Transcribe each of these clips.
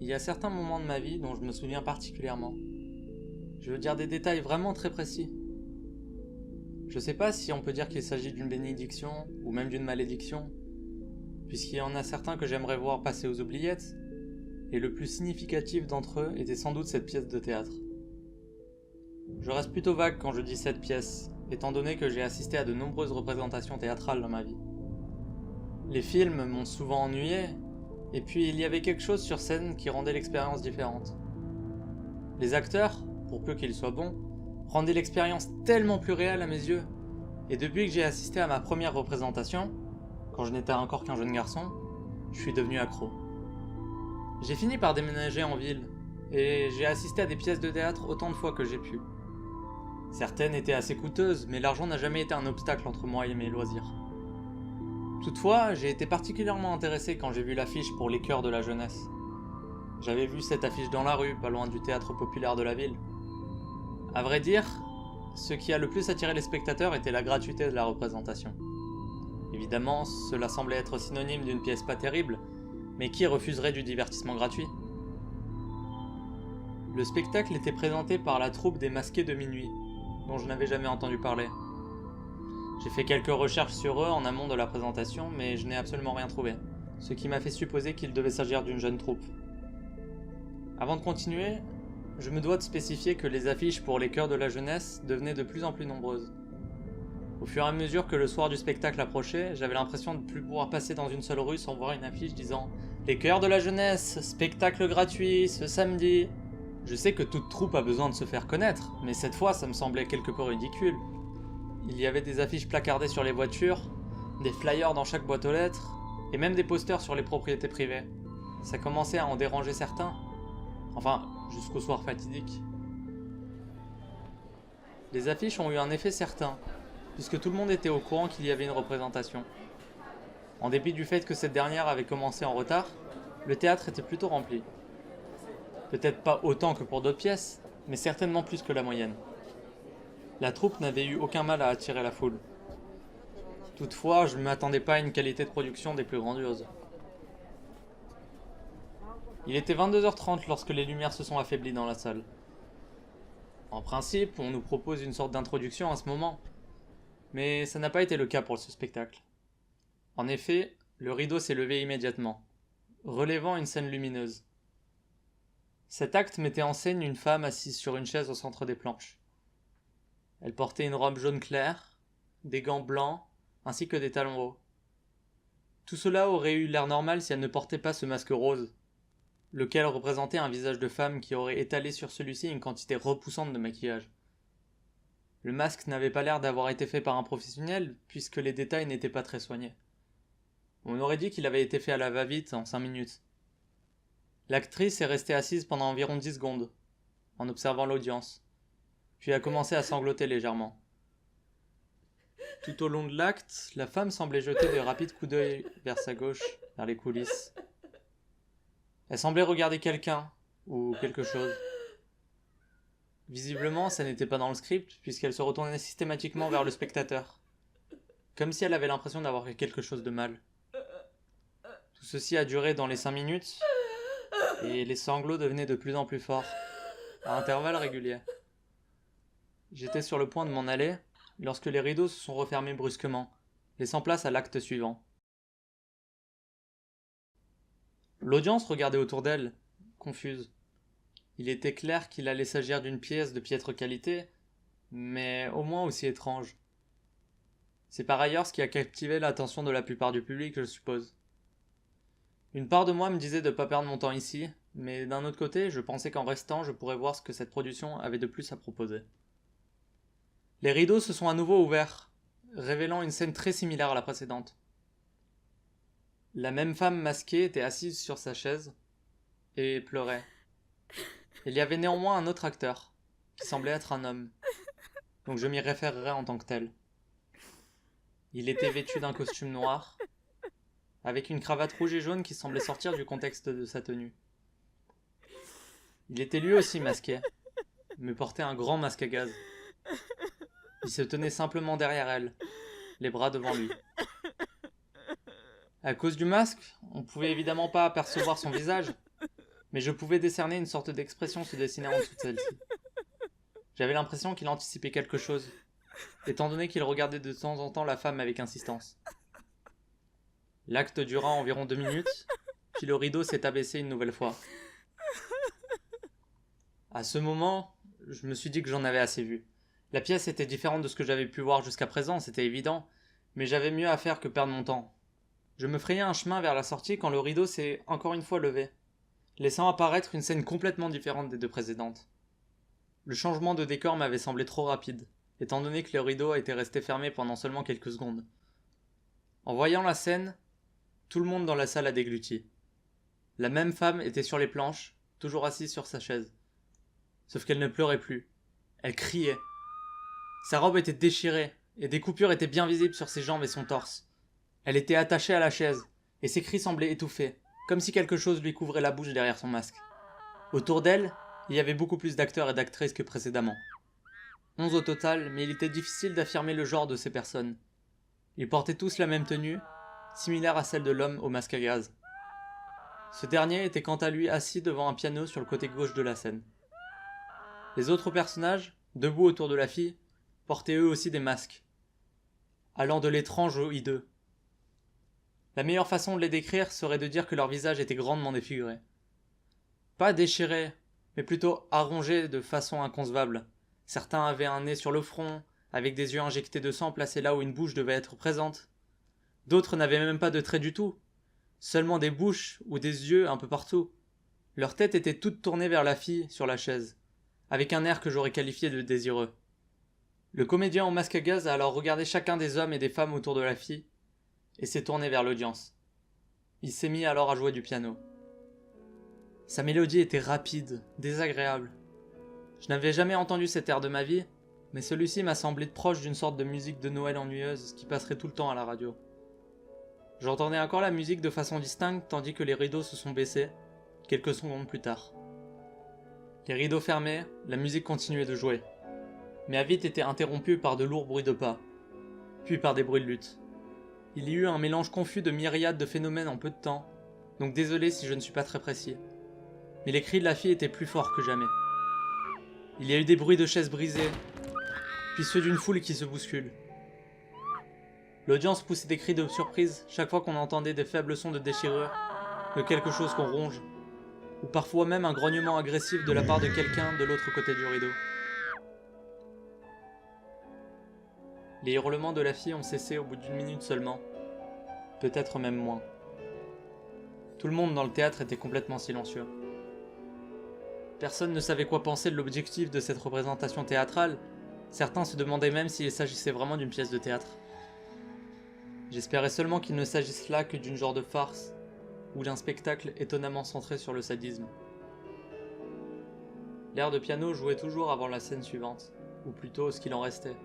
y a certains moments de ma vie dont je me souviens particulièrement. Je veux dire des détails vraiment très précis. Je sais pas si on peut dire qu'il s'agit d'une bénédiction ou même d'une malédiction, puisqu'il y en a certains que j'aimerais voir passer aux oubliettes, et le plus significatif d'entre eux était sans doute cette pièce de théâtre. Je reste plutôt vague quand je dis cette pièce, étant donné que j'ai assisté à de nombreuses représentations théâtrales dans ma vie. Les films m'ont souvent ennuyé, et puis il y avait quelque chose sur scène qui rendait l'expérience différente. Les acteurs, pour peu qu'ils soient bons, rendaient l'expérience tellement plus réelle à mes yeux, et depuis que j'ai assisté à ma première représentation, quand je n'étais encore qu'un jeune garçon, je suis devenu accro. J'ai fini par déménager en ville, et j'ai assisté à des pièces de théâtre autant de fois que j'ai pu. Certaines étaient assez coûteuses, mais l'argent n'a jamais été un obstacle entre moi et mes loisirs. Toutefois, j'ai été particulièrement intéressé quand j'ai vu l'affiche pour les chœurs de la jeunesse. J'avais vu cette affiche dans la rue, pas loin du théâtre populaire de la ville. À vrai dire, ce qui a le plus attiré les spectateurs était la gratuité de la représentation. Évidemment, cela semblait être synonyme d'une pièce pas terrible, mais qui refuserait du divertissement gratuit? Le spectacle était présenté par la troupe des Masqués de Minuit, dont je n'avais jamais entendu parler. J'ai fait quelques recherches sur eux en amont de la présentation, mais je n'ai absolument rien trouvé, ce qui m'a fait supposer qu'il devait s'agir d'une jeune troupe. Avant de continuer, je me dois de spécifier que les affiches pour les chœurs de la jeunesse devenaient de plus en plus nombreuses. Au fur et à mesure que le soir du spectacle approchait, j'avais l'impression de ne plus pouvoir passer dans une seule rue sans voir une affiche disant « Les chœurs de la jeunesse, spectacle gratuit, ce samedi ». Je sais que toute troupe a besoin de se faire connaître, mais cette fois ça me semblait quelque peu ridicule. Il y avait des affiches placardées sur les voitures, des flyers dans chaque boîte aux lettres, et même des posters sur les propriétés privées. Ça commençait à en déranger certains. Enfin, jusqu'au soir fatidique. Les affiches ont eu un effet certain, puisque tout le monde était au courant qu'il y avait une représentation. En dépit du fait que cette dernière avait commencé en retard, le théâtre était plutôt rempli. Peut-être pas autant que pour d'autres pièces, mais certainement plus que la moyenne. La troupe n'avait eu aucun mal à attirer la foule. Toutefois, je ne m'attendais pas à une qualité de production des plus grandioses. Il était 22h30 lorsque les lumières se sont affaiblies dans la salle. En principe, on nous propose une sorte d'introduction à ce moment, mais ça n'a pas été le cas pour ce spectacle. En effet, le rideau s'est levé immédiatement, relevant une scène lumineuse. Cet acte mettait en scène une femme assise sur une chaise au centre des planches. Elle portait une robe jaune clair, des gants blancs, ainsi que des talons hauts. Tout cela aurait eu l'air normal si elle ne portait pas ce masque rose, lequel représentait un visage de femme qui aurait étalé sur celui-ci une quantité repoussante de maquillage. Le masque n'avait pas l'air d'avoir été fait par un professionnel, puisque les détails n'étaient pas très soignés. On aurait dit qu'il avait été fait à la va-vite en 5 minutes. L'actrice est restée assise pendant environ 10 secondes, en observant l'audience, puis a commencé à sangloter légèrement. Tout au long de l'acte, la femme semblait jeter de rapides coups d'œil vers sa gauche, vers les coulisses. Elle semblait regarder quelqu'un, ou quelque chose. Visiblement, ça n'était pas dans le script, puisqu'elle se retournait systématiquement vers le spectateur, comme si elle avait l'impression d'avoir fait quelque chose de mal. Tout ceci a duré dans les 5 minutes, et les sanglots devenaient de plus en plus forts, à intervalles réguliers. J'étais sur le point de m'en aller, lorsque les rideaux se sont refermés brusquement, laissant place à l'acte suivant. L'audience regardait autour d'elle, confuse. Il était clair qu'il allait s'agir d'une pièce de piètre qualité, mais au moins aussi étrange. C'est par ailleurs ce qui a captivé l'attention de la plupart du public, je suppose. Une part de moi me disait de ne pas perdre mon temps ici, mais d'un autre côté, je pensais qu'en restant, je pourrais voir ce que cette production avait de plus à proposer. Les rideaux se sont à nouveau ouverts, révélant une scène très similaire à la précédente. La même femme masquée était assise sur sa chaise et pleurait. Il y avait néanmoins un autre acteur, qui semblait être un homme, donc je m'y référerai en tant que tel. Il était vêtu d'un costume noir, avec une cravate rouge et jaune qui semblait sortir du contexte de sa tenue. Il était lui aussi masqué, mais portait un grand masque à gaz. Il se tenait simplement derrière elle, les bras devant lui. À cause du masque, on pouvait évidemment pas apercevoir son visage, mais je pouvais décerner une sorte d'expression se dessiner en dessous de celle-ci. J'avais l'impression qu'il anticipait quelque chose, étant donné qu'il regardait de temps en temps la femme avec insistance. L'acte dura environ 2 minutes, puis le rideau s'est abaissé une nouvelle fois. À ce moment, je me suis dit que j'en avais assez vu. La pièce était différente de ce que j'avais pu voir jusqu'à présent, c'était évident, mais j'avais mieux à faire que perdre mon temps. Je me frayais un chemin vers la sortie quand le rideau s'est encore une fois levé, laissant apparaître une scène complètement différente des deux précédentes. Le changement de décor m'avait semblé trop rapide, étant donné que le rideau était resté fermé pendant seulement quelques secondes. En voyant la scène, tout le monde dans la salle a dégluti. La même femme était sur les planches, toujours assise sur sa chaise. Sauf qu'elle ne pleurait plus. Elle criait. Sa robe était déchirée, et des coupures étaient bien visibles sur ses jambes et son torse. Elle était attachée à la chaise, et ses cris semblaient étouffés, comme si quelque chose lui couvrait la bouche derrière son masque. Autour d'elle, il y avait beaucoup plus d'acteurs et d'actrices que précédemment. 11 au total, mais il était difficile d'affirmer le genre de ces personnes. Ils portaient tous la même tenue, similaire à celle de l'homme au masque à gaz. Ce dernier était quant à lui assis devant un piano sur le côté gauche de la scène. Les autres personnages, debout autour de la fille, portaient eux aussi des masques, allant de l'étrange au hideux. La meilleure façon de les décrire serait de dire que leur visage était grandement défiguré. Pas déchiré, mais plutôt arrongé de façon inconcevable. Certains avaient un nez sur le front, avec des yeux injectés de sang placés là où une bouche devait être présente. D'autres n'avaient même pas de traits du tout, seulement des bouches ou des yeux un peu partout. Leur tête était toute tournée vers la fille sur la chaise, avec un air que j'aurais qualifié de désireux. Le comédien au masque à gaz a alors regardé chacun des hommes et des femmes autour de la fille, et s'est tourné vers l'audience. Il s'est mis alors à jouer du piano. Sa mélodie était rapide, désagréable. Je n'avais jamais entendu cet air de ma vie, mais celui-ci m'a semblé proche d'une sorte de musique de Noël ennuyeuse qui passerait tout le temps à la radio. J'entendais encore la musique de façon distincte tandis que les rideaux se sont baissés, quelques secondes plus tard. Les rideaux fermés, la musique continuait de jouer, mais a vite été interrompue par de lourds bruits de pas, puis par des bruits de lutte. Il y eut un mélange confus de myriades de phénomènes en peu de temps, donc désolé si je ne suis pas très précis. Mais les cris de la fille étaient plus forts que jamais. Il y a eu des bruits de chaises brisées, puis ceux d'une foule qui se bouscule. L'audience poussait des cris de surprise chaque fois qu'on entendait des faibles sons de déchirure, de quelque chose qu'on ronge, ou parfois même un grognement agressif de la part de quelqu'un de l'autre côté du rideau. Les hurlements de la fille ont cessé au bout d'1 minute seulement, peut-être même moins. Tout le monde dans le théâtre était complètement silencieux. Personne ne savait quoi penser de l'objectif de cette représentation théâtrale, certains se demandaient même s'il s'agissait vraiment d'une pièce de théâtre. J'espérais seulement qu'il ne s'agisse là que d'une genre de farce, ou d'un spectacle étonnamment centré sur le sadisme. L'air de piano jouait toujours avant la scène suivante, ou plutôt ce qu'il en restait.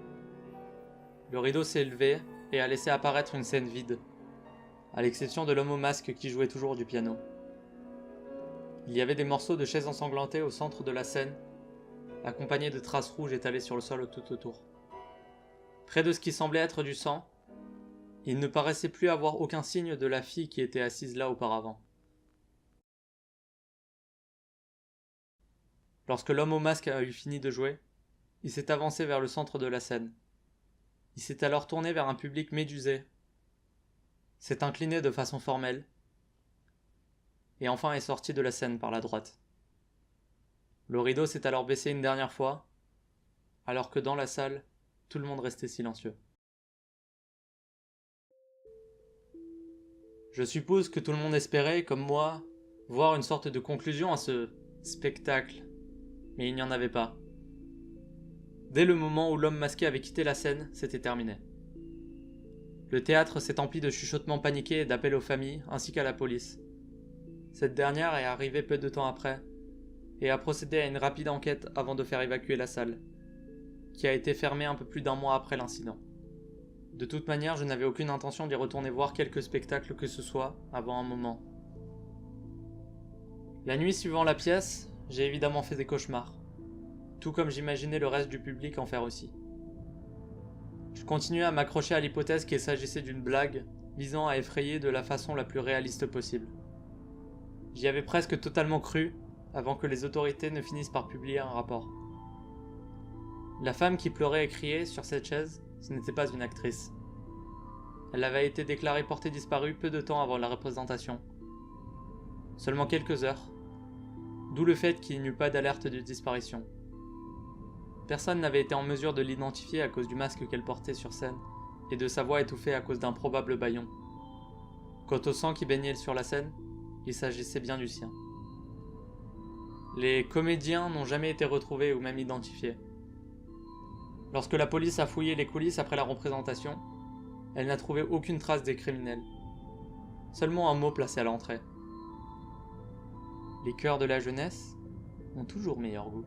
Le rideau s'est levé et a laissé apparaître une scène vide, à l'exception de l'homme au masque qui jouait toujours du piano. Il y avait des morceaux de chaises ensanglantées au centre de la scène, accompagnés de traces rouges étalées sur le sol tout autour. Près de ce qui semblait être du sang, il ne paraissait plus avoir aucun signe de la fille qui était assise là auparavant. Lorsque l'homme au masque a eu fini de jouer, il s'est avancé vers le centre de la scène. Il s'est alors tourné vers un public médusé, s'est incliné de façon formelle, et enfin est sorti de la scène par la droite. Le rideau s'est alors baissé une dernière fois, alors que dans la salle, tout le monde restait silencieux. Je suppose que tout le monde espérait, comme moi, voir une sorte de conclusion à ce spectacle, mais il n'y en avait pas. Dès le moment où l'homme masqué avait quitté la scène, c'était terminé. Le théâtre s'est empli de chuchotements paniqués et d'appels aux familles, ainsi qu'à la police. Cette dernière est arrivée peu de temps après, et a procédé à une rapide enquête avant de faire évacuer la salle, qui a été fermée un peu plus d'1 mois après l'incident. De toute manière, je n'avais aucune intention d'y retourner voir quelque spectacle que ce soit avant un moment. La nuit suivant la pièce, j'ai évidemment fait des cauchemars, tout comme j'imaginais le reste du public en faire aussi. Je continuais à m'accrocher à l'hypothèse qu'il s'agissait d'une blague visant à effrayer de la façon la plus réaliste possible. J'y avais presque totalement cru avant que les autorités ne finissent par publier un rapport. La femme qui pleurait et criait sur cette chaise, ce n'était pas une actrice. Elle avait été déclarée portée disparue peu de temps avant la représentation. Seulement quelques heures, d'où le fait qu'il n'y eut pas d'alerte de disparition. Personne n'avait été en mesure de l'identifier à cause du masque qu'elle portait sur scène et de sa voix étouffée à cause d'un probable bâillon. Quant au sang qui baignait sur la scène, il s'agissait bien du sien. Les comédiens n'ont jamais été retrouvés ou même identifiés. Lorsque la police a fouillé les coulisses après la représentation, elle n'a trouvé aucune trace des criminels. Seulement un mot placé à l'entrée. Les cœurs de la jeunesse ont toujours meilleur goût.